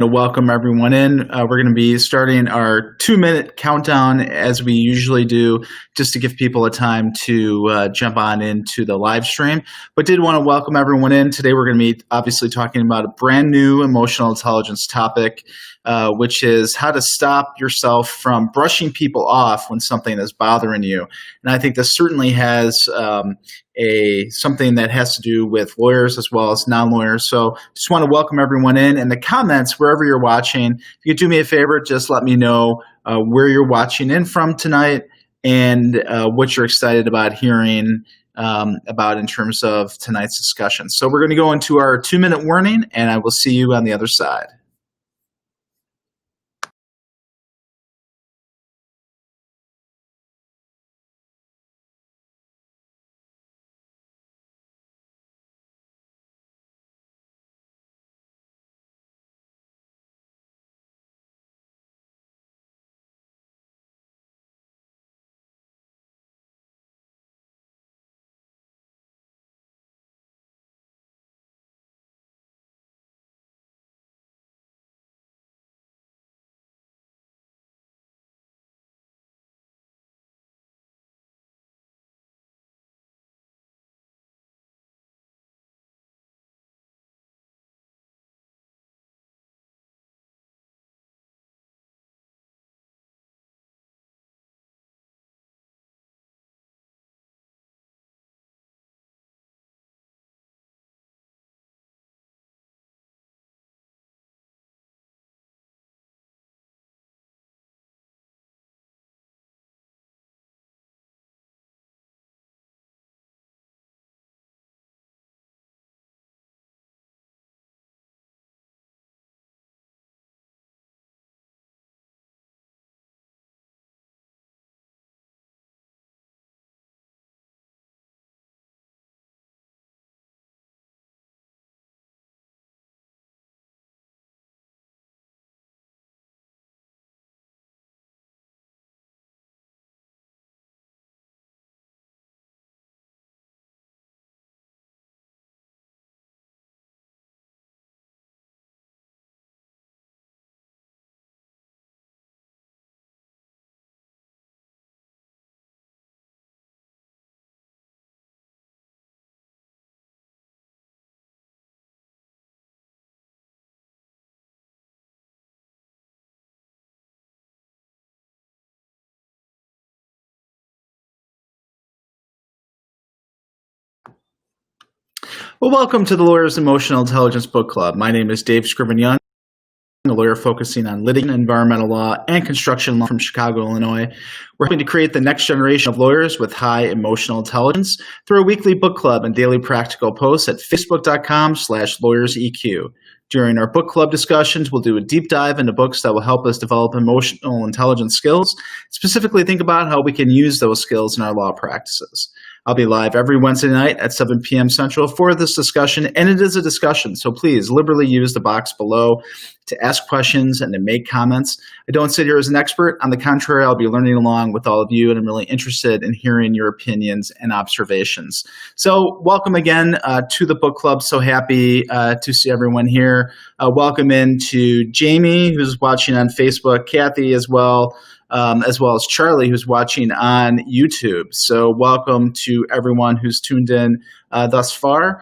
To welcome everyone in. We're going to be starting our 2-minute countdown as we usually do, just to give people a time to jump on into the live stream. But did want to welcome everyone in. Today we're going to be obviously talking about a brand new emotional intelligence topic, which is how to stop yourself from brushing people off when something is bothering you. And I think this certainly has something that has to do with lawyers as well as non-lawyers. So just want to welcome everyone in the comments, wherever you're watching. If you could do me a favor, just let me know where you're watching in from tonight and what you're excited about hearing about in terms of tonight's discussion. So we're going to go into our 2-minute warning, and I will see you on the other side. Well, welcome to the Lawyers Emotional Intelligence Book Club. My name is Dave Scriven-Young, a lawyer focusing on litigation, environmental law, and construction law from Chicago, Illinois. We're hoping to create the next generation of lawyers with high emotional intelligence through a weekly book club and daily practical posts at facebook.com/lawyerseq. During our book club discussions, we'll do a deep dive into books that will help us develop emotional intelligence skills, specifically think about how we can use those skills in our law practices. I'll be live every Wednesday night at 7 p.m. Central for this discussion, and it is a discussion, so please liberally use the box below to ask questions and to make comments. I don't sit here as an expert. On the contrary, I'll be learning along with all of you, and I'm really interested in hearing your opinions and observations. So welcome again to the book club. So happy to see everyone here. Welcome in to Jamie, who's watching on Facebook, Kathy as well as Charlie, who's watching on YouTube. So welcome to everyone who's tuned in thus far.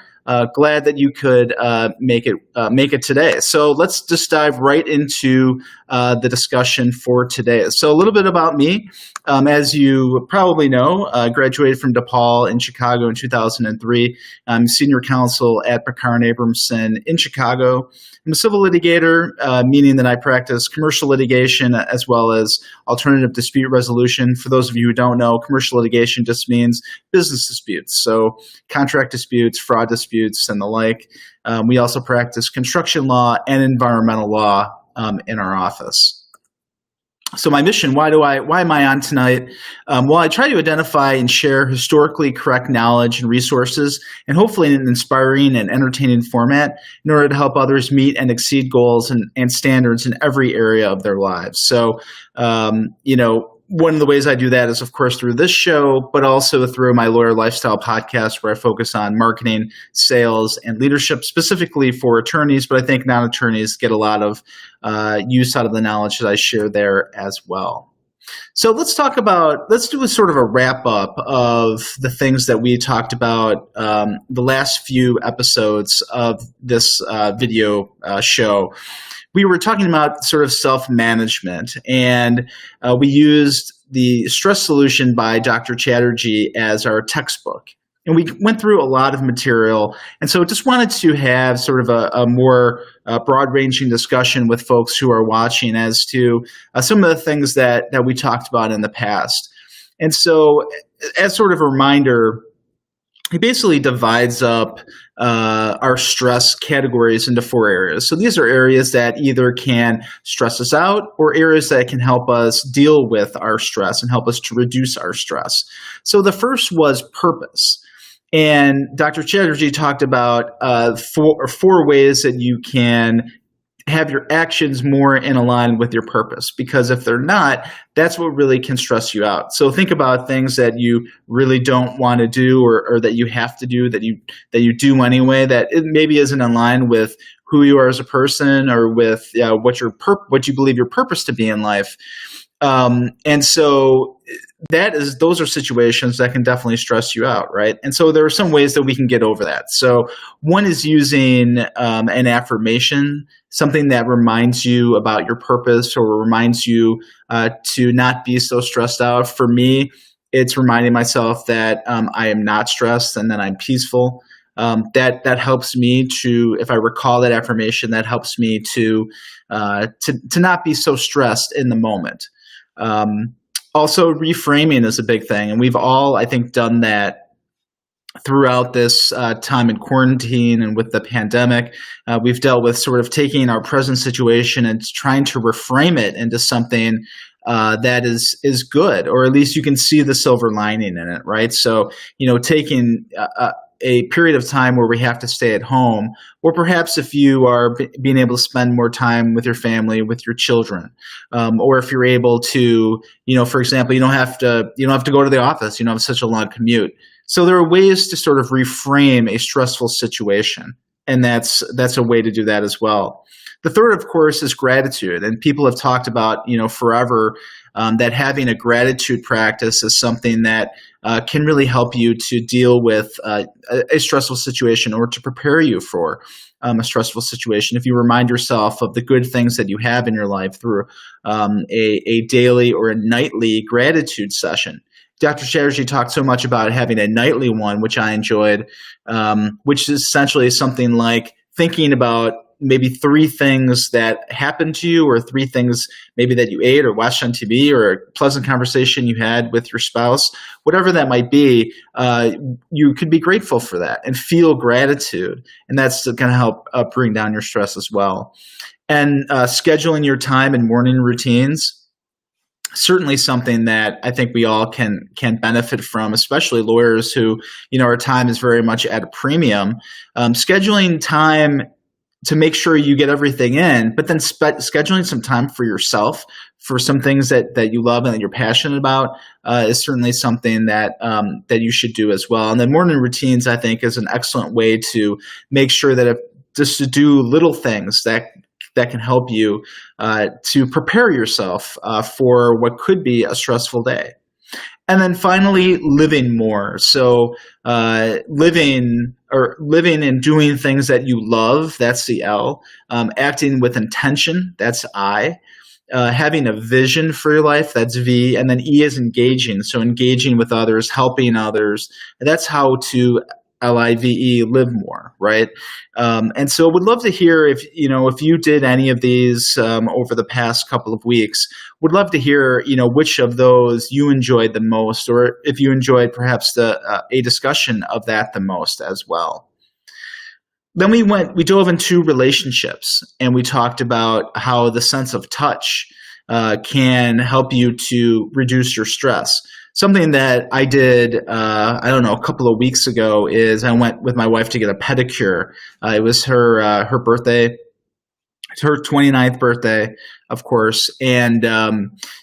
Glad that you could make it today. So let's just dive right into the discussion for today. So a little bit about me. As you probably know, graduated from DePaul in Chicago in 2003. I'm senior counsel at Picard & Abramson in Chicago. I'm a civil litigator, meaning that I practice commercial litigation as well as alternative dispute resolution. For those of you who don't know, commercial litigation just means business disputes. So contract disputes, fraud disputes, and the like. We also practice construction law and environmental law in our office. So my mission, why am I on tonight? Well, I try to identify and share historically correct knowledge and resources, and hopefully in an inspiring and entertaining format in order to help others meet and exceed goals and standards in every area of their lives. So, one of the ways I do that is, of course, through this show, but also through my Lawyer Lifestyle podcast, where I focus on marketing, sales, and leadership, specifically for attorneys. But I think non-attorneys get a lot of use out of the knowledge that I share there as well. So let's do a sort of a wrap up of the things that we talked about the last few episodes of this video show. We were talking about sort of self-management, and we used the Stress Solution by Dr. Chatterjee as our textbook. And we went through a lot of material, and so just wanted to have sort of a more broad-ranging discussion with folks who are watching as to some of the things that we talked about in the past. And so as sort of a reminder, he basically divides up our stress categories into 4 areas. So these are areas that either can stress us out or areas that can help us deal with our stress and help us to reduce our stress. So the first was purpose. And Dr. Chatterjee talked about four ways that you can have your actions more in alignment with your purpose, because if they're not, that's what really can stress you out. So think about things that you really don't want to do or that you have to do, that you do anyway, that it maybe isn't in line with who you are as a person or with what you believe your purpose to be in life. And so those are situations that can definitely stress you out, right? And so there are some ways that we can get over that. So one is using an affirmation, something that reminds you about your purpose or reminds you to not be so stressed out. For me, it's reminding myself that I am not stressed and that I'm peaceful. That helps me to, if I recall that affirmation, that helps me to not be so stressed in the moment. Also, reframing is a big thing, and we've all, I think, done that throughout this time in quarantine and with the pandemic. We've dealt with sort of taking our present situation and trying to reframe it into something that is good, or at least you can see the silver lining in it, right? So, taking a period of time where we have to stay at home, or perhaps if you are being able to spend more time with your family, with your children, or if you're able to, for example, you don't have to go to the office, you don't have such a long commute. So there are ways to sort of reframe a stressful situation, and that's a way to do that as well. The third, of course, is gratitude, and people have talked about, forever, that having a gratitude practice is something that can really help you to deal with a stressful situation or to prepare you for a stressful situation. If you remind yourself of the good things that you have in your life through a daily or a nightly gratitude session. Dr. Chatterjee talked so much about having a nightly one, which I enjoyed, which is essentially something like thinking about maybe 3 things that happened to you, or 3 things maybe that you ate or watched on TV, or a pleasant conversation you had with your spouse, whatever that might be. You could be grateful for that and feel gratitude. And that's going to help bring down your stress as well. And scheduling your time and morning routines, certainly something that I think we all can benefit from, especially lawyers who, our time is very much at a premium. Scheduling time to make sure you get everything in, but then scheduling some time for yourself, for some things that you love and that you're passionate about, is certainly something that you should do as well. And then morning routines, I think, is an excellent way to make sure that just to do little things that can help you to prepare yourself for what could be a stressful day. And then finally, living more. So living and doing things that you love, that's the L. Acting with intention, that's I. Having a vision for your life, that's V. And then E is engaging. So engaging with others, helping others. That's how to LIVE, live more, right? And so would love to hear if you did any of these over the past couple of weeks. Would love to hear, which of those you enjoyed the most, or if you enjoyed perhaps a discussion of that the most as well. Then we dove into relationships, and we talked about how the sense of touch can help you to reduce your stress. Something that I did, a couple of weeks ago is I went with my wife to get a pedicure. It was her birthday It's her 29th birthday, of course. And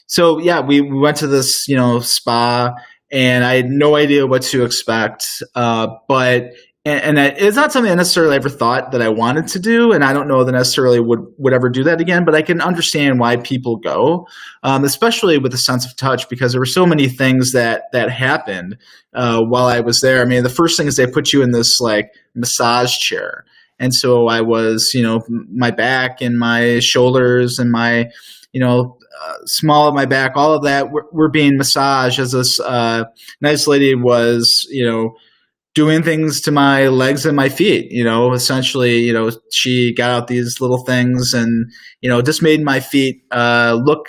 so, yeah, we went to this, spa, and I had no idea what to expect. But it's not something I necessarily ever thought that I wanted to do, and I don't know that necessarily would ever do that again. But I can understand why people go, especially with a sense of touch, because there were so many things that happened while I was there. I mean, the first thing is they put you in this like massage chair. And so I was, my back and my shoulders and my, small of my back, all of that were being massaged as this nice lady was, doing things to my legs and my feet. Essentially, she got out these little things and, just made my feet look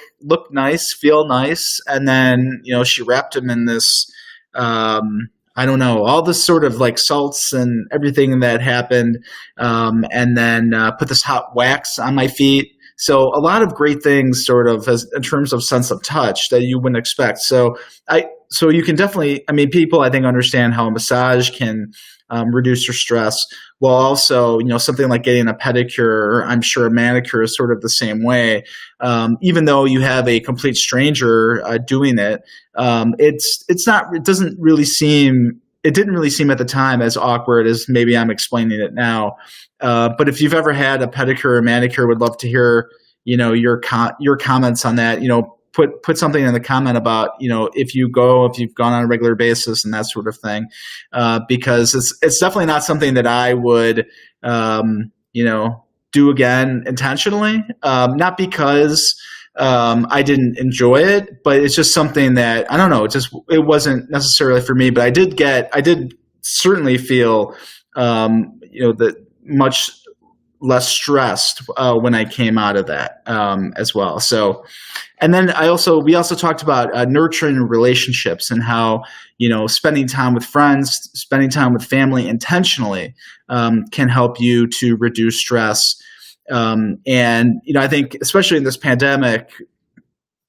nice, feel nice. And then, she wrapped them in this, I don't know, all this sort of like salts and everything that happened, and then put this hot wax on my feet. So a lot of great things sort of in terms of sense of touch that you wouldn't expect. So you can definitely, people I think understand how a massage can reduce your stress, while also, something like getting a pedicure, or I'm sure a manicure is sort of the same way. Even though you have a complete stranger doing it, it didn't really seem at the time as awkward as maybe I'm explaining it now. But if you've ever had a pedicure or manicure, would love to hear, your comments on that. Put something in the comment about, if you've gone on a regular basis and that sort of thing, because it's definitely not something that I would, do again intentionally. Not because I didn't enjoy it, but it's just something that, I don't know, it wasn't necessarily for me. But I did certainly feel, that much less stressed when I came out of that as well. So, and then we also talked about nurturing relationships and how, spending time with friends, spending time with family intentionally can help you to reduce stress. And, I think especially in this pandemic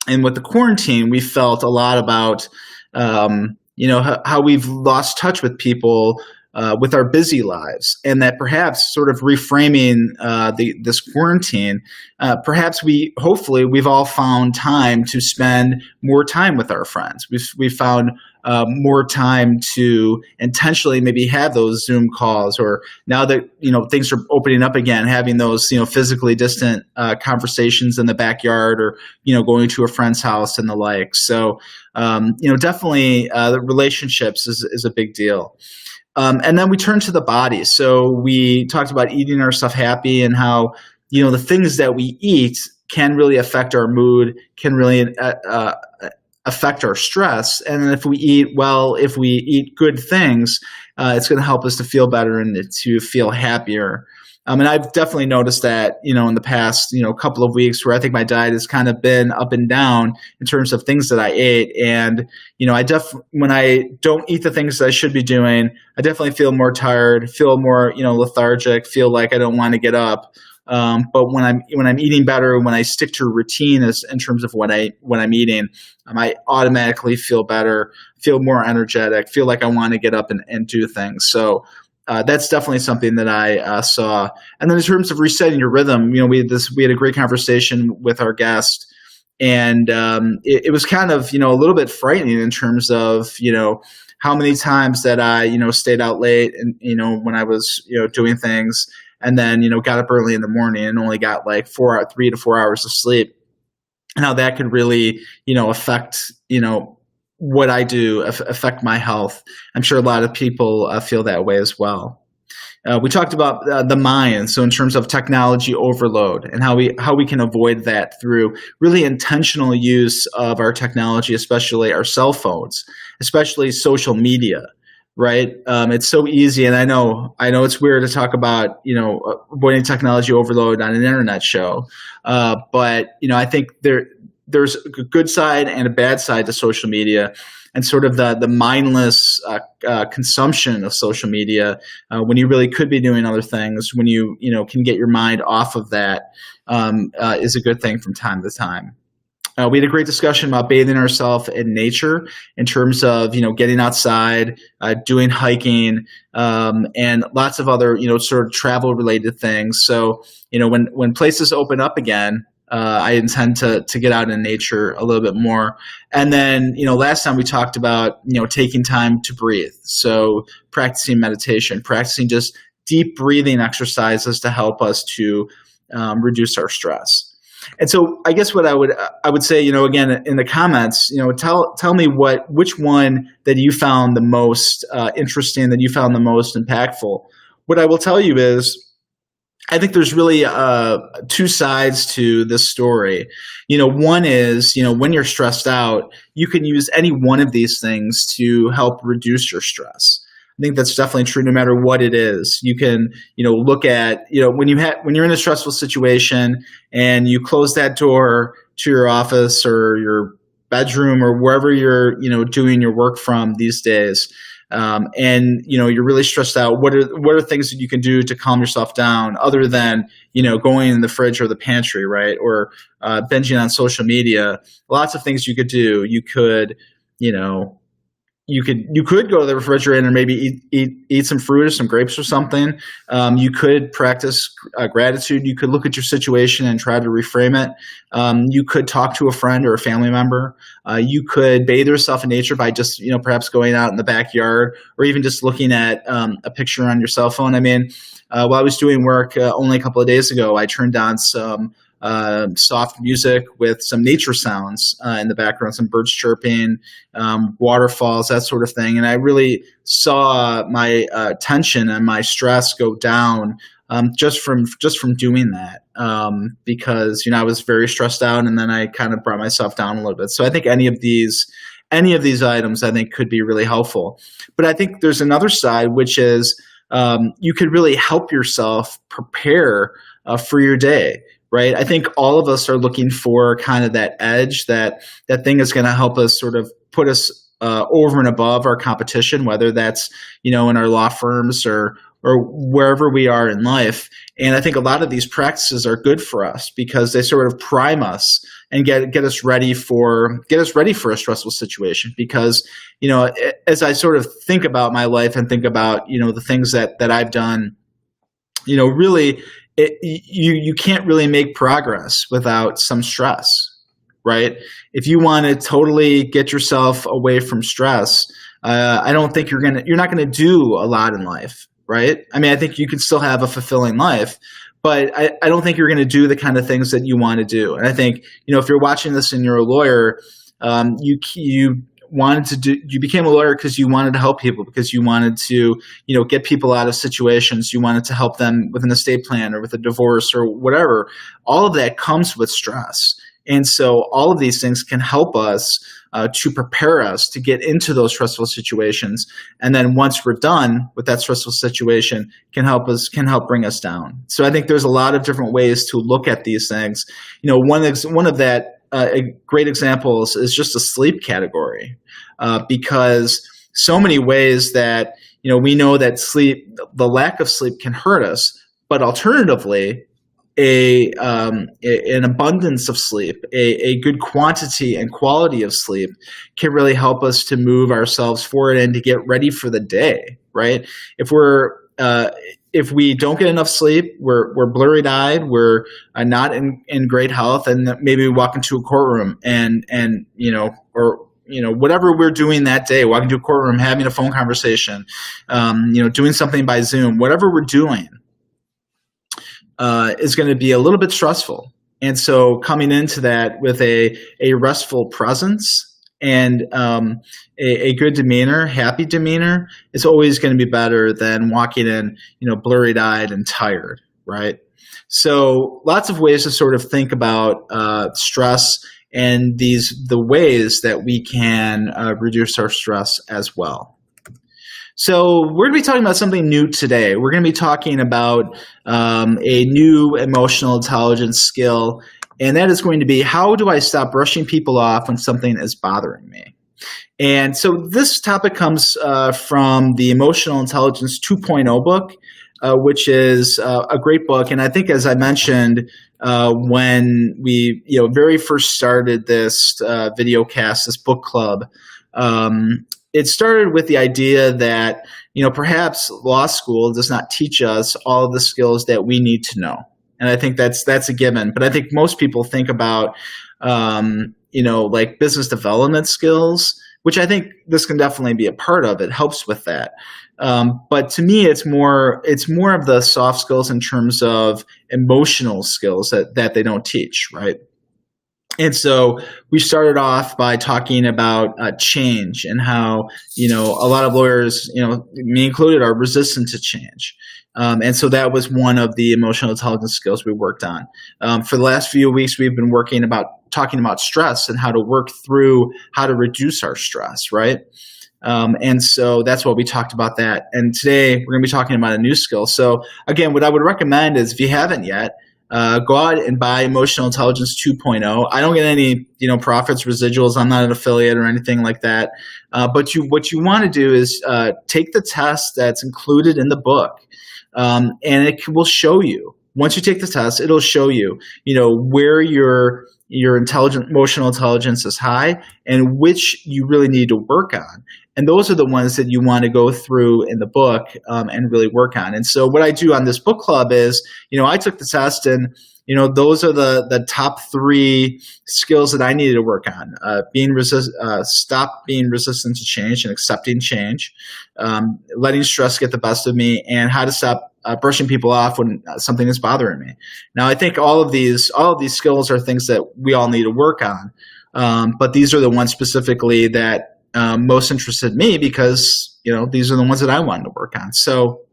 and with the quarantine, we felt a lot about, how we've lost touch with people with our busy lives, and that perhaps sort of reframing this quarantine, perhaps hopefully we've all found time to spend more time with our friends. We've found more time to intentionally maybe have those Zoom calls, or now that things are opening up again, having those physically distant conversations in the backyard, or going to a friend's house and the like. So definitely the relationships is a big deal. And then we turn to the body. So we talked about eating our stuff happy, and how, the things that we eat can really affect our mood, can really affect our stress. And if we eat well, if we eat good things, it's going to help us to feel better and to feel happier. And I've definitely noticed that, in the past, couple of weeks, where I think my diet has kind of been up and down in terms of things that I ate. And, when I don't eat the things that I should be doing, I definitely feel more tired, feel more, lethargic, feel like I don't want to get up. But when I'm eating better, when I stick to a routine in terms of what I'm eating, I automatically feel better, feel more energetic, feel like I want to get up and do things. So, that's definitely something that I saw. And then in terms of resetting your rhythm, we had a great conversation with our guest, and it was kind of a little bit frightening in terms of how many times that I stayed out late and when I was doing things, and then got up early in the morning and only got like 3 to 4 hours of sleep, and how that could really affect what I do, affect my health. I'm sure a lot of people feel that way as well. We talked about the mind, so in terms of technology overload, and how we can avoid that through really intentional use of our technology, especially our cell phones, especially social media. Right? It's so easy, and I know it's weird to talk about avoiding technology overload on an internet show, but I think there's a good side and a bad side to social media, and sort of the mindless consumption of social media when you really could be doing other things, when you can get your mind off of that, is a good thing from time to time. We had a great discussion about bathing ourselves in nature in terms of, getting outside, doing hiking, and lots of other, sort of travel related things. So, when places open up again, I intend to get out in nature a little bit more. And then, last time we talked about, taking time to breathe. So practicing meditation, practicing just deep breathing exercises to help us to reduce our stress. And so I guess what I would say, again, in the comments, tell me which one that you found the most interesting, that you found the most impactful. What I will tell you is, I think there's really two sides to this story. One is, when you're stressed out, you can use any one of these things to help reduce your stress. I think that's definitely true no matter what it is. You can, look at, when you're in a stressful situation and you close that door to your office or your bedroom or wherever you're, doing your work from these days, and you're really stressed out. What are things that you can do to calm yourself down other than going in the fridge or the pantry, right? Or binging on social media. Lots of things you could do. You could you could go to the refrigerator and maybe eat some fruit or some grapes or something. You could practice gratitude. You could look at your situation and try to reframe it. You could talk to a friend or a family member. You could bathe yourself in nature by just perhaps going out in the backyard, or even just looking at a picture on your cell phone. I mean, while I was doing work only a couple of days ago, I turned on some soft music with some nature sounds in the background, some birds chirping, waterfalls, that sort of thing. And I really saw my tension and my stress go down just from doing that, because I was very stressed out, and then I kind of brought myself down a little bit. So I think any of these items I think could be really helpful. But I think there's another side, which is you could really help yourself prepare for your day. Right. I think all of us are looking for kind of that edge, that thing is going to help us sort of put us over and above our competition, whether that's, in our law firms or wherever we are in life. And I think a lot of these practices are good for us because they sort of prime us and get us ready for a stressful situation. Because, as I sort of think about my life and think about, the things that I've done, really, you can't really make progress without some stress, right? If you want to totally get yourself away from stress, I don't think you're not gonna do a lot in life, right? I mean, I think you can still have a fulfilling life, but I don't think you're going to do the kind of things that you want to do. And I think if you're watching this and you're a lawyer, you became a lawyer because you wanted to help people, because you wanted to, get people out of situations. You wanted to help them with an estate plan or with a divorce or whatever. All of that comes with stress. And so all of these things can help us to prepare us to get into those stressful situations. And then once we're done with that stressful situation, can help bring us down. So I think there's a lot of different ways to look at these things. One of that great examples is just the sleep category, because so many ways that we know that the lack of sleep can hurt us, but alternatively, an abundance of sleep, a good quantity and quality of sleep can really help us to move ourselves forward and to get ready for the day, right? If we don't get enough sleep, we're blurry-eyed, we're not in great health, and maybe we walk into a courtroom and whatever we're doing that day, walking into a courtroom, having a phone conversation, doing something by Zoom, whatever we're doing, is going to be a little bit stressful. And so coming into that with a restful presence and a good demeanor, happy demeanor, is always going to be better than walking in, blurry-eyed and tired, right? So lots of ways to sort of think about stress and the ways that we can reduce our stress as well. So we're going to be talking about something new today. We're going to be talking about a new emotional intelligence skill, and that is going to be, how do I stop brushing people off when something is bothering me? And so this topic comes from the Emotional Intelligence 2.0 book, which is a great book. And I think, as I mentioned when we, very first started this video cast, this book club. It started with the idea that, perhaps law school does not teach us all of the skills that we need to know. And I think that's a given. But I think most people think about, like business development skills, which I think this can definitely be a part of. It helps with that. But to me, it's more of the soft skills in terms of emotional skills that they don't teach, right? And so we started off by talking about change and how, a lot of lawyers, me included, are resistant to change. And so that was one of the emotional intelligence skills we worked on. For the last few weeks, we've been talking about stress and how to work through how to reduce our stress, right? And so that's what we talked about that. And today we're going to be talking about a new skill. So again, what I would recommend is, if you haven't yet, go out and buy Emotional Intelligence 2.0. I don't get any, profits, residuals. I'm not an affiliate or anything like that. But what you want to do is take the test that's included in the book, and it will show you. Once you take the test, it'll show you, where your emotional intelligence is high and which you really need to work on. And those are the ones that you want to go through in the book and really work on. And so what I do on this book club is, I took the test, and, those are the top 3 skills that I needed to work on. Stop being resistant to change and accepting change, letting stress get the best of me, and how to stop brushing people off when something is bothering me. Now, I think all of these skills are things that we all need to work on. But these are the ones specifically that most interested me, because these are the ones that I wanted to work on. So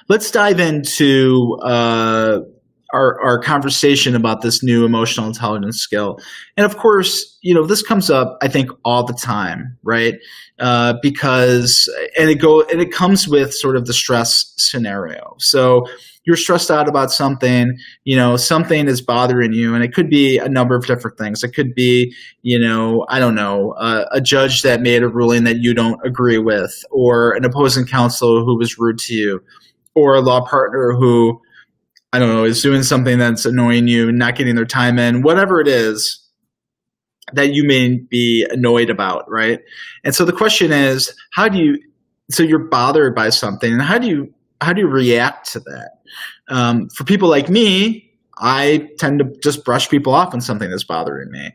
let's dive into our conversation about this new emotional intelligence skill. And of course, this comes up, I think, all the time, right? Because it comes with sort of the stress scenario. So you're stressed out about something, something is bothering you, and it could be a number of different things. It could be, I don't know, a judge that made a ruling that you don't agree with, or an opposing counsel who was rude to you, or a law partner who, I don't know, is doing something that's annoying you, not getting their time in, whatever it is that you may be annoyed about, right? And so the question is, so you're bothered by something, and how do you react to that? For people like me, I tend to just brush people off on something that's bothering me,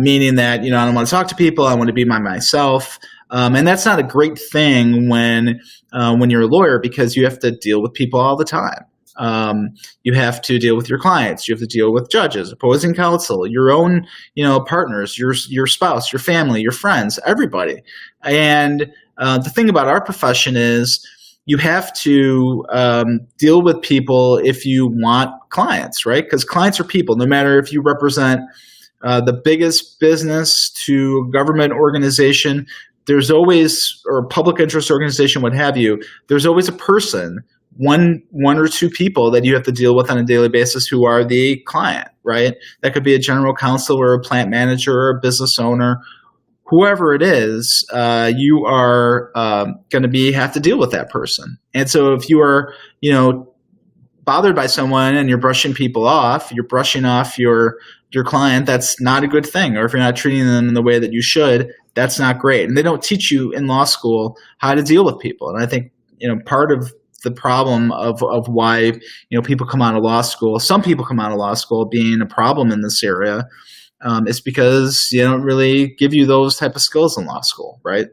meaning that, I don't want to talk to people. I want to be by myself. And that's not a great thing when you're a lawyer, because you have to deal with people all the time. You have to deal with your clients. You have to deal with judges, opposing counsel, your own, partners, your spouse, your family, your friends, everybody. And the thing about our profession is, you have to deal with people if you want clients, right? Because clients are people. No matter if you represent the biggest business to government organization, there's always, or public interest organization, what have you, there's always a person, one or two people that you have to deal with on a daily basis who are the client, right? That could be a general counsel or a plant manager or a business owner. Whoever it is, you are going to have to deal with that person. And so if you are, bothered by someone and you're brushing people off, you're brushing off your client, that's not a good thing. Or if you're not treating them in the way that you should, that's not great. And they don't teach you in law school how to deal with people. And I think, part of the problem of why, people come out of law school, some people come out of law school being a problem in this area, it's because they don't really give you those type of skills in law school, right?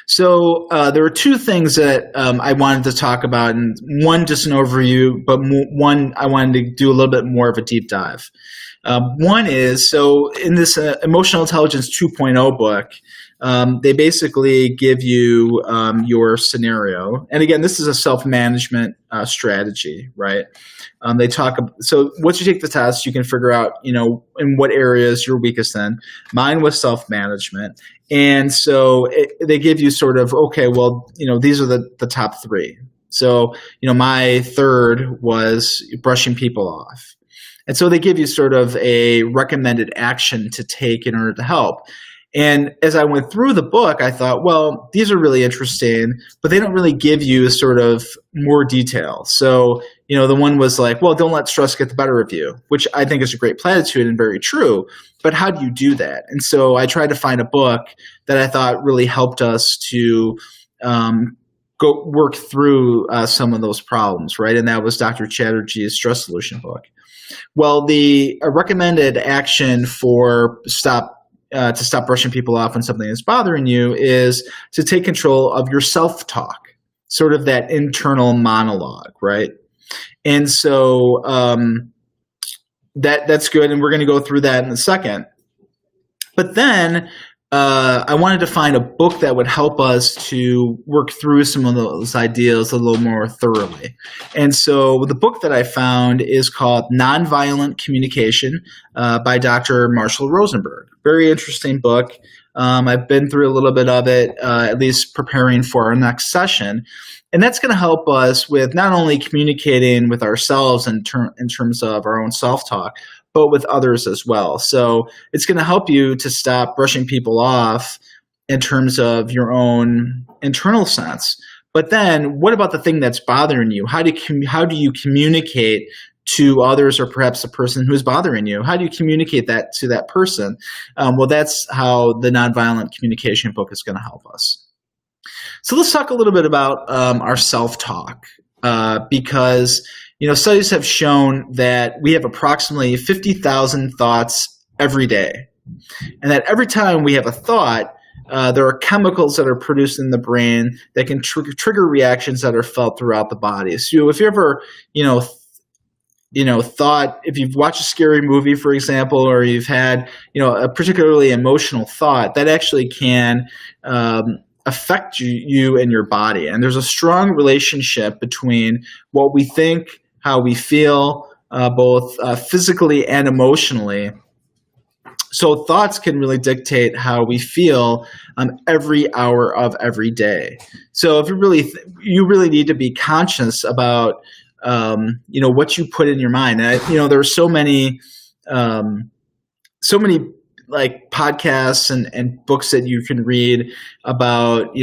So there were 2 things that I wanted to talk about, and one just an overview, but one I wanted to do a little bit more of a deep dive. One is, so in this Emotional Intelligence 2.0 book, they basically give you your scenario. And again, this is a self-management strategy, right? They talk. So once you take the test, you can figure out, in what areas you're weakest in. Mine was self-management. And so they give you sort of, okay, well, these are the top 3. So, my third was brushing people off. And so they give you sort of a recommended action to take in order to help. And as I went through the book, I thought, well, these are really interesting, but they don't really give you sort of more detail. So, the one was like, well, don't let stress get the better of you, which I think is a great platitude and very true. But how do you do that? And so I tried to find a book that I thought really helped us to go work through some of those problems, right? And that was Dr. Chatterjee's Stress Solution book. Well, the recommended action for to stop brushing people off when something is bothering you is to take control of your self-talk, sort of that internal monologue, right? And so that's good, and we're going to go through that in a second. But then I wanted to find a book that would help us to work through some of those ideas a little more thoroughly. And so the book that I found is called Nonviolent Communication by Dr. Marshall Rosenberg. Very interesting book. I've been through a little bit of it, at least preparing for our next session. And that's going to help us with not only communicating with ourselves in terms of our own self-talk, but with others as well. So it's going to help you to stop brushing people off in terms of your own internal sense. But then what about the thing that's bothering you? How do you communicate to others, or perhaps the person who's bothering you? How do you communicate that to that person? Well, that's how the Nonviolent Communication book is going to help us. So let's talk a little bit about our self-talk, because studies have shown that we have approximately 50,000 thoughts every day, and that every time we have a thought, there are chemicals that are produced in the brain that can trigger reactions that are felt throughout the body. So if you ever, thought, if you've watched a scary movie, for example, or you've had, a particularly emotional thought, that actually can affect you and your body. And there's a strong relationship between what we think, how we feel, both physically and emotionally. So thoughts can really dictate how we feel every hour of every day. So if you really need to be conscious about what you put in your mind. And there are so many like podcasts and books that you can read about what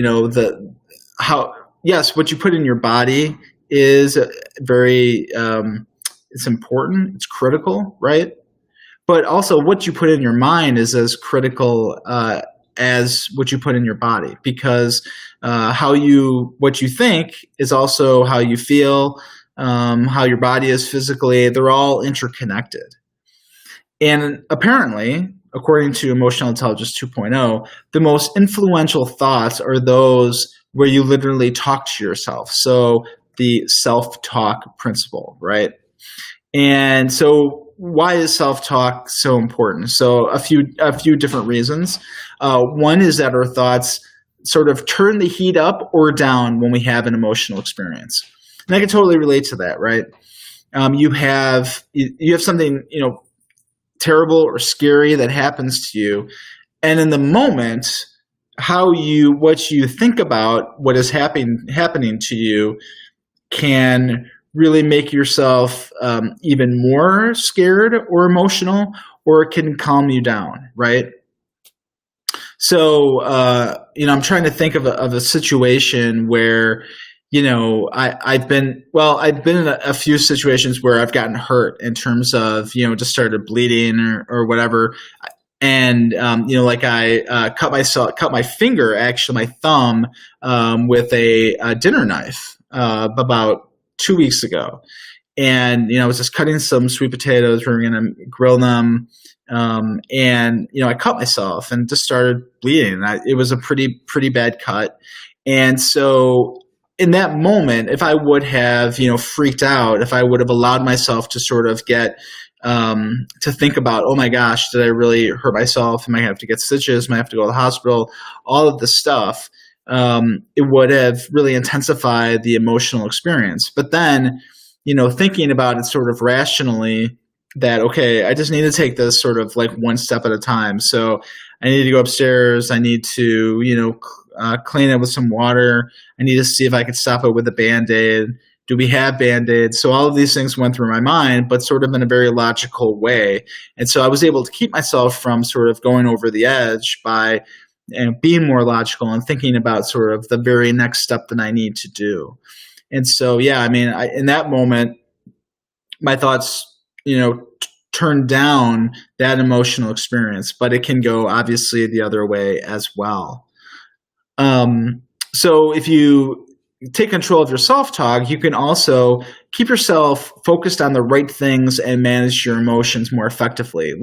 you put in your body is very it's important, it's critical, right? But also what you put in your mind is as critical as what you put in your body, because what you think is also how you feel, how your body is physically. They're all interconnected. And apparently, according to Emotional Intelligence 2.0, the most influential thoughts are those where you literally talk to yourself. So the self-talk principle, right? And so why is self-talk so important? So a few different reasons. One is that our thoughts sort of turn the heat up or down when we have an emotional experience. And I can totally relate to that, right? You have something, terrible or scary that happens to you, and in the moment, what you think about what is happening to you can really make yourself even more scared or emotional, or it can calm you down, right? So I'm trying to think of a situation where I've been in a few situations where I've gotten hurt in terms of, just started bleeding or whatever. And, I cut my finger, actually my thumb, with a dinner knife, about 2 weeks ago. And, I was just cutting some sweet potatoes. We were going to grill them. And, I cut myself and just started bleeding. It was a pretty bad cut. And so, in that moment, if I would have, freaked out, if I would have allowed myself to sort of get, to think about, oh my gosh, did I really hurt myself? Am I going to have to get stitches? Am I have to go to the hospital? All of this stuff, it would have really intensified the emotional experience. But then, thinking about it sort of rationally, that, okay, I just need to take this sort of like one step at a time. So I need to go upstairs. I need to, clean it with some water. I need to see if I could stop it with a Band-Aid. Do we have Band-Aids? So all of these things went through my mind, but sort of in a very logical way. And so I was able to keep myself from sort of going over the edge by being more logical and thinking about sort of the very next step that I need to do. And so, in that moment, my thoughts, turn down that emotional experience, but it can go obviously the other way as well. So if you take control of your self-talk, you can also keep yourself focused on the right things and manage your emotions more effectively.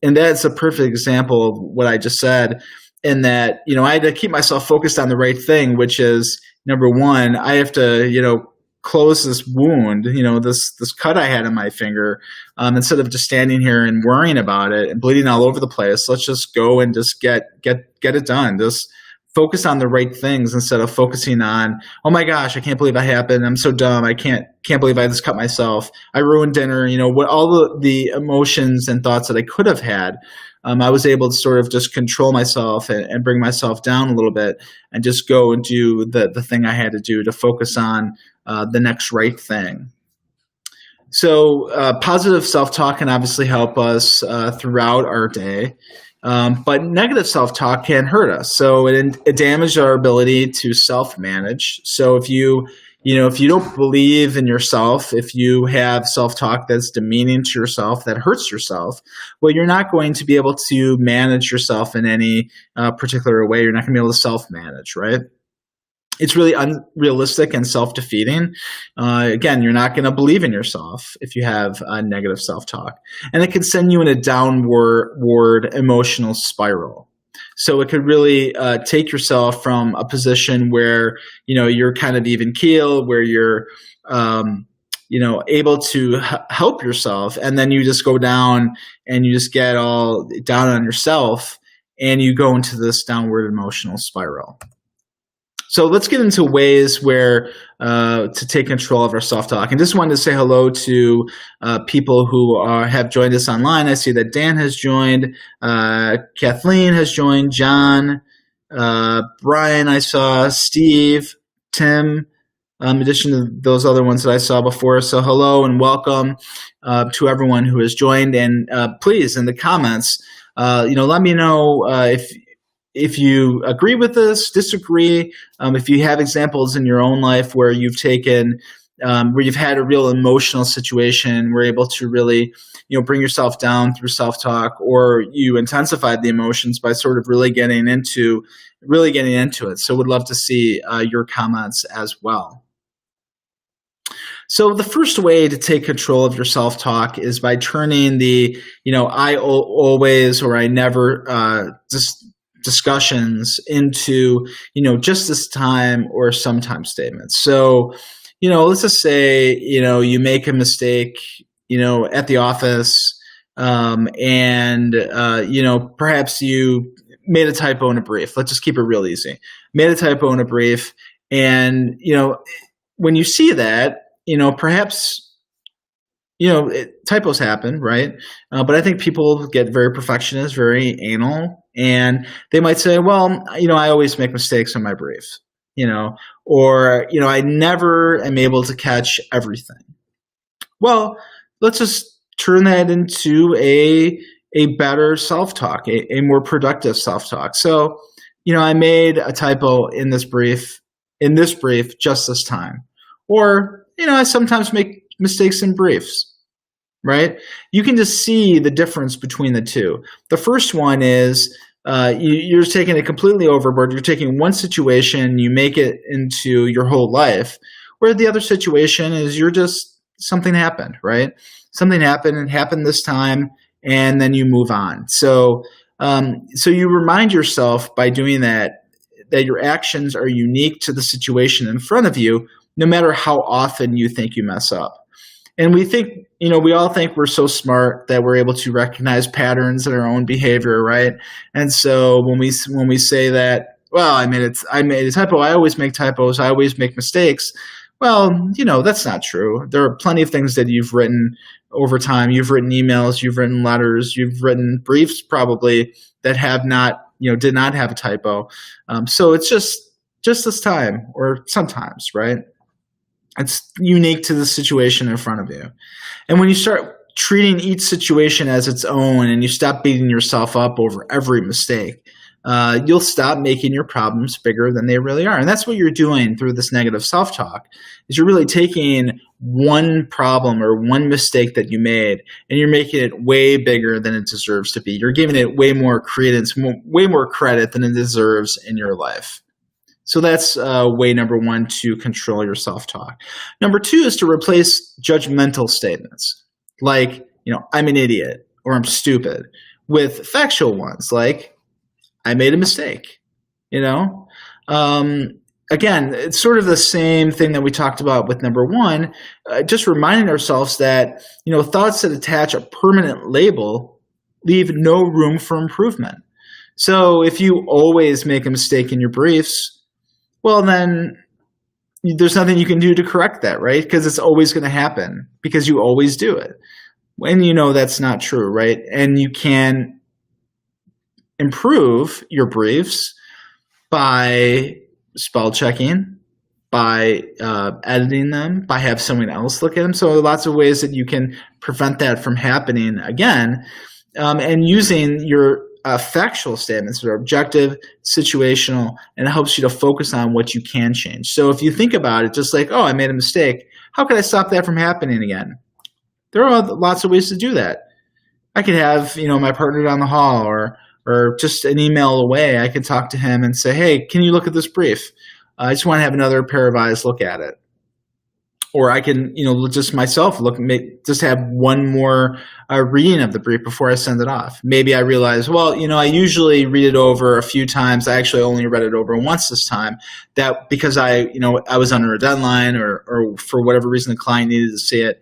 And that's a perfect example of what I just said, in that, I had to keep myself focused on the right thing, which is, number one, I have to, close this wound, this cut I had on my finger, instead of just standing here and worrying about it and bleeding all over the place. Let's just go and just get it done. Just focus on the right things instead of focusing on, oh my gosh, I can't believe that happened. I'm so dumb. I can't believe I just cut myself. I ruined dinner. What all the emotions and thoughts that I could have had. I was able to sort of just control myself and bring myself down a little bit and just go and do the thing I had to do to focus on the next right thing. So positive self-talk can obviously help us throughout our day. But negative self-talk can hurt us. So it damages our ability to self-manage. So if you don't believe in yourself, if you have self-talk that's demeaning to yourself, that hurts yourself, well, you're not going to be able to manage yourself in any particular way. You're not going to be able to self-manage, right? It's really unrealistic and self-defeating. Again, you're not going to believe in yourself if you have negative self-talk. And it can send you in a downward emotional spiral. So it could really take yourself from a position where, you're kind of even keel, where you're, able to help yourself. And then you just go down and you just get all down on yourself and you go into this downward emotional spiral. So let's get into ways where to take control of our self-talk. And just wanted to say hello to people who have joined us online. I see that Dan has joined, Kathleen has joined, John, Brian I saw, Steve, Tim, in addition to those other ones that I saw before. So hello and welcome to everyone who has joined. And please, in the comments, let me know if you agree with this, disagree, if you have examples in your own life where you've taken, where you've had a real emotional situation, were able to really, bring yourself down through self-talk, or you intensified the emotions by sort of really getting into it. So would love to see your comments as well. So the first way to take control of your self-talk is by turning the, I always or I never discussions into, just this time or sometimes statements. So, let's just say, you make a mistake, at the office, and perhaps you made a typo in a brief. Let's just keep it real easy. Made a typo in a brief. And, when you see that, perhaps, typos happen, right? But I think people get very perfectionist, very anal, and they might say, well, I always make mistakes in my briefs, or, I never am able to catch everything. Well, let's just turn that into a better self-talk, a more productive self-talk. So, I made a typo in this brief just this time. Or, I sometimes make mistakes in briefs, right? You can just see the difference between the two. The first one is you're taking it completely overboard. You're taking one situation, you make it into your whole life, where the other situation is something happened, right? Something happened, and happened this time, and then you move on. So you remind yourself by doing that your actions are unique to the situation in front of you, no matter how often you think you mess up. And we think, we all think we're so smart that we're able to recognize patterns in our own behavior, right? And so when we say that, well, I made a typo, I always make typos, I always make mistakes. Well, that's not true. There are plenty of things that you've written over time. You've written emails, you've written letters, you've written briefs probably that have not, did not have a typo. So it's just this time or sometimes, right? It's unique to the situation in front of you. And when you start treating each situation as its own and you stop beating yourself up over every mistake, you'll stop making your problems bigger than they really are. And that's what you're doing through this negative self-talk, is you're really taking one problem or one mistake that you made, and you're making it way bigger than it deserves to be. You're giving it way more credence, way more credit than it deserves in your life. So that's way number one to control your self-talk. Number two is to replace judgmental statements like, I'm an idiot or I'm stupid with factual ones like, I made a mistake. Again, it's sort of the same thing that we talked about with number one, just reminding ourselves that, thoughts that attach a permanent label leave no room for improvement. So if you always make a mistake in your briefs, well, then there's nothing you can do to correct that, right? Because it's always going to happen because you always do it. And that's not true, right? And you can improve your briefs by spell checking, by editing them, by have someone else look at them. So there are lots of ways that you can prevent that from happening again, and using your factual statements that are objective, situational, and it helps you to focus on what you can change. So if you think about it, just like, I made a mistake, how can I stop that from happening again? There are lots of ways to do that. I could have, my partner down the hall or just an email away. I could talk to him and say, hey, can you look at this brief? I just want to have another pair of eyes look at it. Or I can, just myself just have one more reading of the brief before I send it off. Maybe I realize, I usually read it over a few times. I actually only read it over once this time. That because I was under a deadline or for whatever reason the client needed to see it,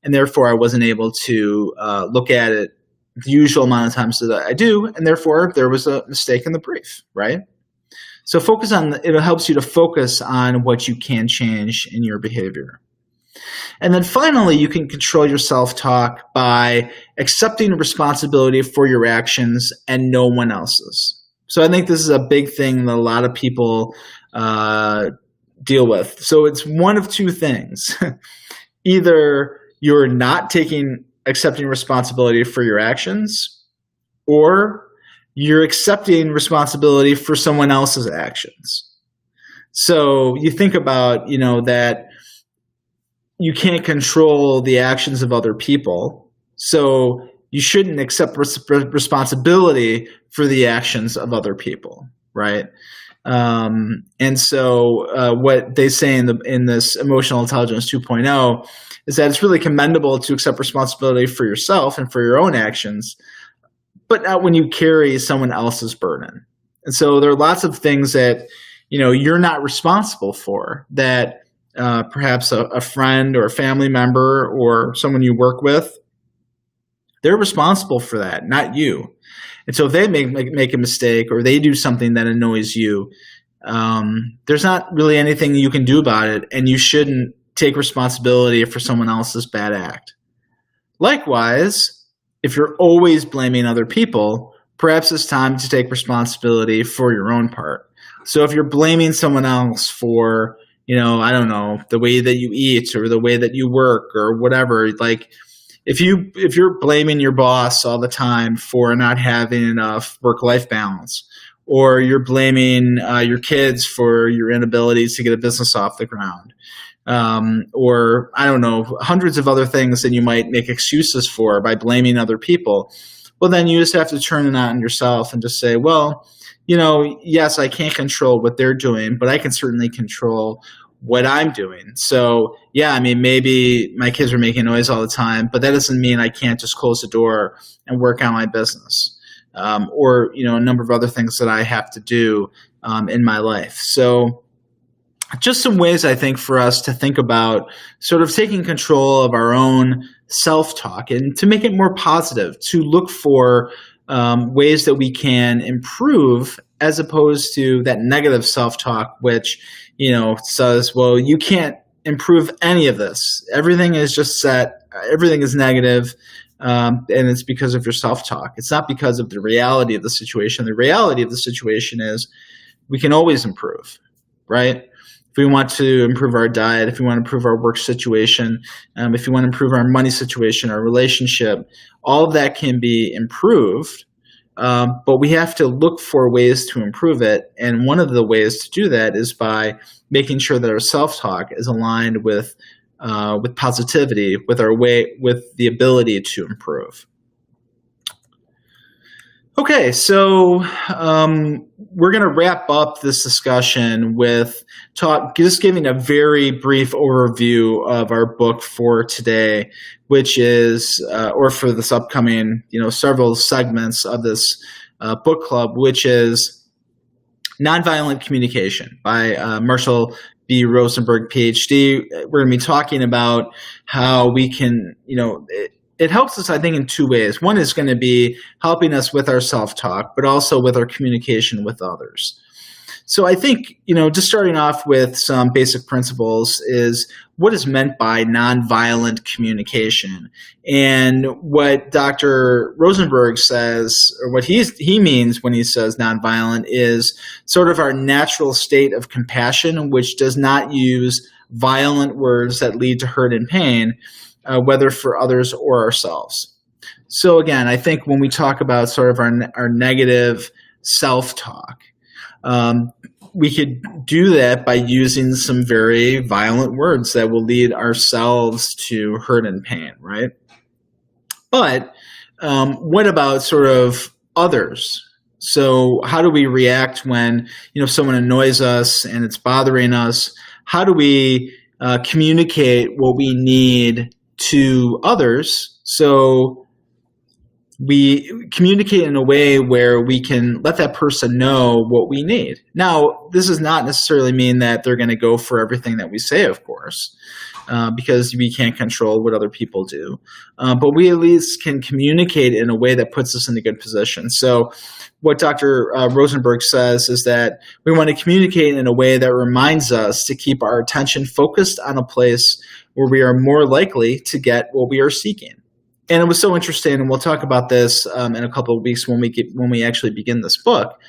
and therefore I wasn't able to look at it the usual amount of times that I do, and therefore there was a mistake in the brief, right? So it helps you to focus on what you can change in your behavior. And then finally, you can control your self-talk by accepting responsibility for your actions and no one else's. So I think this is a big thing that a lot of people deal with. So it's one of two things. Either you're not accepting responsibility for your actions, or you're accepting responsibility for someone else's actions. So you think about, that you can't control the actions of other people. So you shouldn't accept responsibility for the actions of other people, right? And so what they say in this Emotional Intelligence 2.0 is that it's really commendable to accept responsibility for yourself and for your own actions, but not when you carry someone else's burden. And so there are lots of things that, you're not responsible for that perhaps a friend or a family member or someone you work with, they're responsible for that, not you. And so if they make a mistake or they do something that annoys you, there's not really anything you can do about it, and you shouldn't take responsibility for someone else's bad act. Likewise, if you're always blaming other people, perhaps it's time to take responsibility for your own part. So if you're blaming someone else for, I don't know, the way that you eat or the way that you work or whatever, like if you're blaming your boss all the time for not having enough work-life balance, or you're blaming your kids for your inabilities to get a business off the ground, or I don't know, hundreds of other things that you might make excuses for by blaming other people, well, then you just have to turn it on yourself and just say, well, yes, I can't control what they're doing, but I can certainly control what I'm doing. So yeah, maybe my kids are making noise all the time, but that doesn't mean I can't just close the door and work on my business, or a number of other things that I have to do in my life. So just some ways, I think, for us to think about sort of taking control of our own self-talk and to make it more positive, to look for ways that we can improve as opposed to that negative self-talk, which, says, well, you can't improve any of this. Everything is just set. Everything is negative, and it's because of your self-talk. It's not because of the reality of the situation. The reality of the situation is we can always improve, right? If we want to improve our diet, if we want to improve our work situation, if we want to improve our money situation, our relationship, all of that can be improved. but we have to look for ways to improve it. And one of the ways to do that is by making sure that our self-talk is aligned with positivity, with the ability to improve. Okay, so we're going to wrap up this discussion with just giving a very brief overview of our book for today, which is, or for this upcoming, several segments of this book club, which is Nonviolent Communication by Marshall B. Rosenberg, PhD. We're going to be talking about how we can, it helps us, I think, in two ways. One is going to be helping us with our self-talk, but also with our communication with others. So I think, just starting off with some basic principles is what is meant by nonviolent communication. And what Dr. Rosenberg says, or what he means when he says nonviolent, is sort of our natural state of compassion, which does not use violent words that lead to hurt and pain, whether for others or ourselves. So again, I think when we talk about sort of our negative self-talk, we could do that by using some very violent words that will lead ourselves to hurt and pain, right? But what about sort of others? So how do we react when someone annoys us and it's bothering us? How do we communicate what we need to others, so we communicate in a way where we can let that person know what we need. Now, this does not necessarily mean that they're going to go for everything that we say, of course, because we can't control what other people do. But we at least can communicate in a way that puts us in a good position. So what Dr. Rosenberg says is that we want to communicate in a way that reminds us to keep our attention focused on a place where we are more likely to get what we are seeking. And it was so interesting, and we'll talk about this in a couple of weeks when we actually begin this book.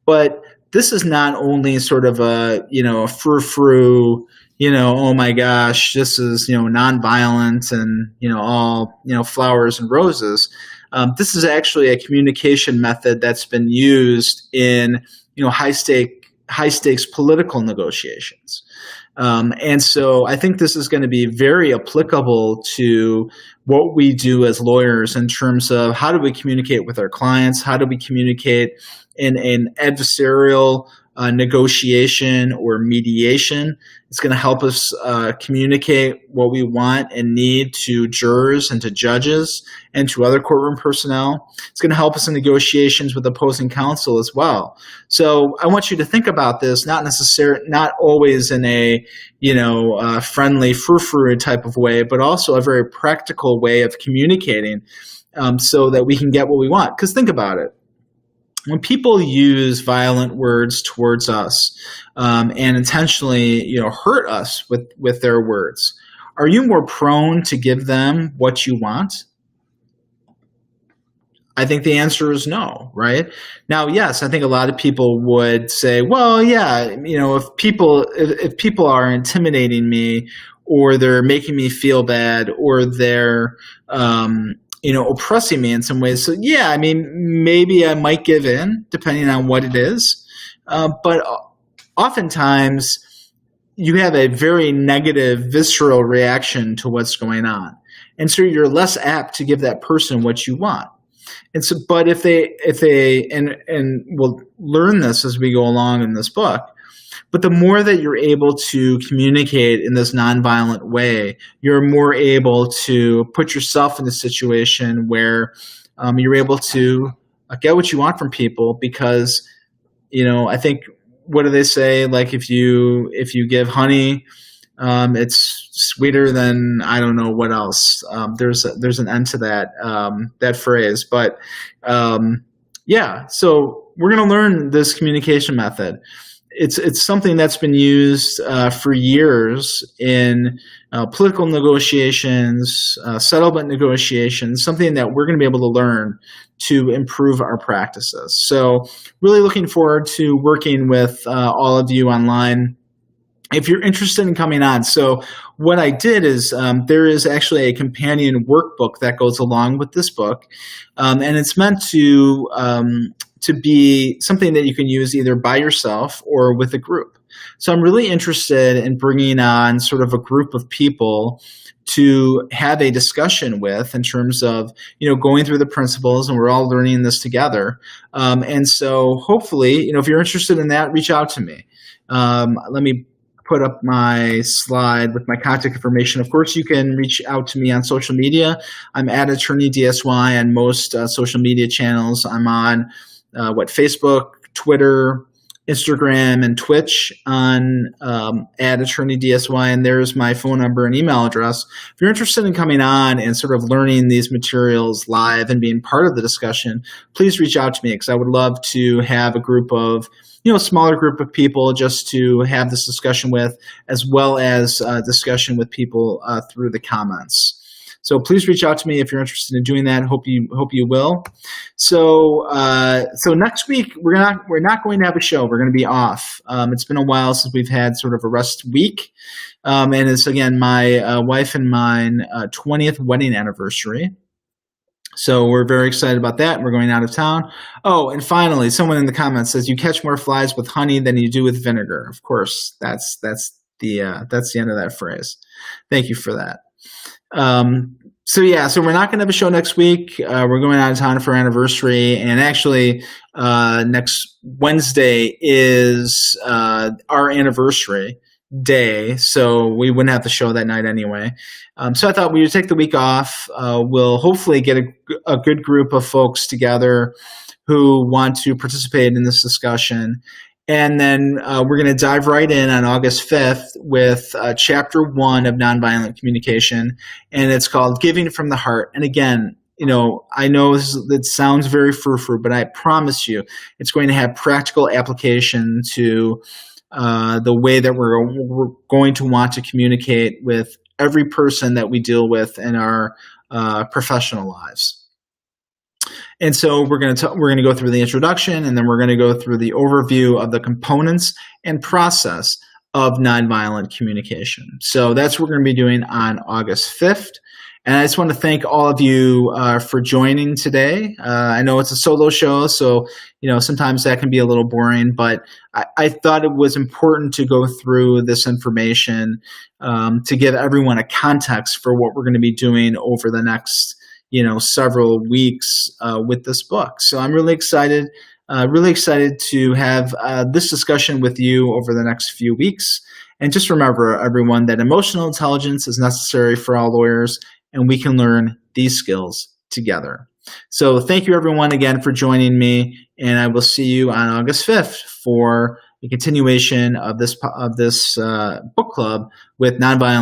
But this is not only sort of a frou-frou, oh my gosh, this is nonviolent and all flowers and roses. This is actually a communication method that's been used in high stakes political negotiations. And so I think this is going to be very applicable to what we do as lawyers in terms of how do we communicate with our clients, how do we communicate in an adversarial negotiation or mediation. It's going to help us communicate what we want and need to jurors and to judges and to other courtroom personnel. It's going to help us in negotiations with opposing counsel as well. So I want you to think about this, not always in a friendly, frou-frou type of way, but also a very practical way of communicating so that we can get what we want. Because think about it. When people use violent words towards us and intentionally, hurt us with their words, are you more prone to give them what you want? I think the answer is no, right? Now, yes, I think a lot of people would say, well, yeah, if people are intimidating me, or they're making me feel bad, or they're oppressing me in some ways. So yeah, I mean, maybe I might give in depending on what it is. But oftentimes you have a very negative, visceral reaction to what's going on. And so you're less apt to give that person what you want. And so, but if they, and we'll learn this as we go along in this book, but the more that you're able to communicate in this nonviolent way, you're more able to put yourself in a situation where you're able to get what you want from people because, I think, what do they say? Like if you give honey, it's sweeter than I don't know what else. There's an end to that phrase, but yeah. So we're going to learn this communication method. It's something that's been used for years in political negotiations, settlement negotiations, something that we're going to be able to learn to improve our practices. So really looking forward to working with all of you online if you're interested in coming on. So what I did is there is actually a companion workbook that goes along with this book, and it's meant to be something that you can use either by yourself or with a group. So I'm really interested in bringing on sort of a group of people to have a discussion with in terms of, going through the principles, and we're all learning this together. And so hopefully, if you're interested in that, reach out to me. Let me put up my slide with my contact information. Of course, you can reach out to me on social media. I'm at Attorney DSY on most social media channels. I'm on Facebook, Twitter, Instagram, and Twitch on at Attorney DSY, and there's my phone number and email address. If you're interested in coming on and sort of learning these materials live and being part of the discussion, please reach out to me, because I would love to have a group of, a smaller group of people just to have this discussion with, as well as discussion with people through the comments. So please reach out to me if you're interested in doing that. Hope you will. So next week we're not going to have a show. We're going to be off. It's been a while since we've had sort of a rest week, and it's again my wife and mine 20th wedding anniversary. So we're very excited about that. We're going out of town. Oh, and finally, someone in the comments says you catch more flies with honey than you do with vinegar. Of course, that's the end of that phrase. Thank you for that. So we're not going to have a show next week. We're going out of town for our anniversary, and actually, next Wednesday is our anniversary day, so we wouldn't have the show that night anyway. So I thought we would take the week off. We'll hopefully get a good group of folks together who want to participate in this discussion. And then we're going to dive right in on August 5th with Chapter 1 of Nonviolent Communication, and it's called Giving from the Heart. And again, I know it sounds very frou-frou, but I promise you it's going to have practical application to the way that we're going to want to communicate with every person that we deal with in our professional lives. And so we're going to go through the introduction, and then we're going to go through the overview of the components and process of nonviolent communication. So that's what we're going to be doing on August 5th. And I just want to thank all of you for joining today. I know it's a solo show, so sometimes that can be a little boring, but I thought it was important to go through this information to give everyone a context for what we're going to be doing over the next several weeks with this book. So I'm really excited to have this discussion with you over the next few weeks. And just remember, everyone, that emotional intelligence is necessary for all lawyers, and we can learn these skills together. So thank you, everyone, again for joining me, and I will see you on August 5th for a continuation of this book club with Nonviolent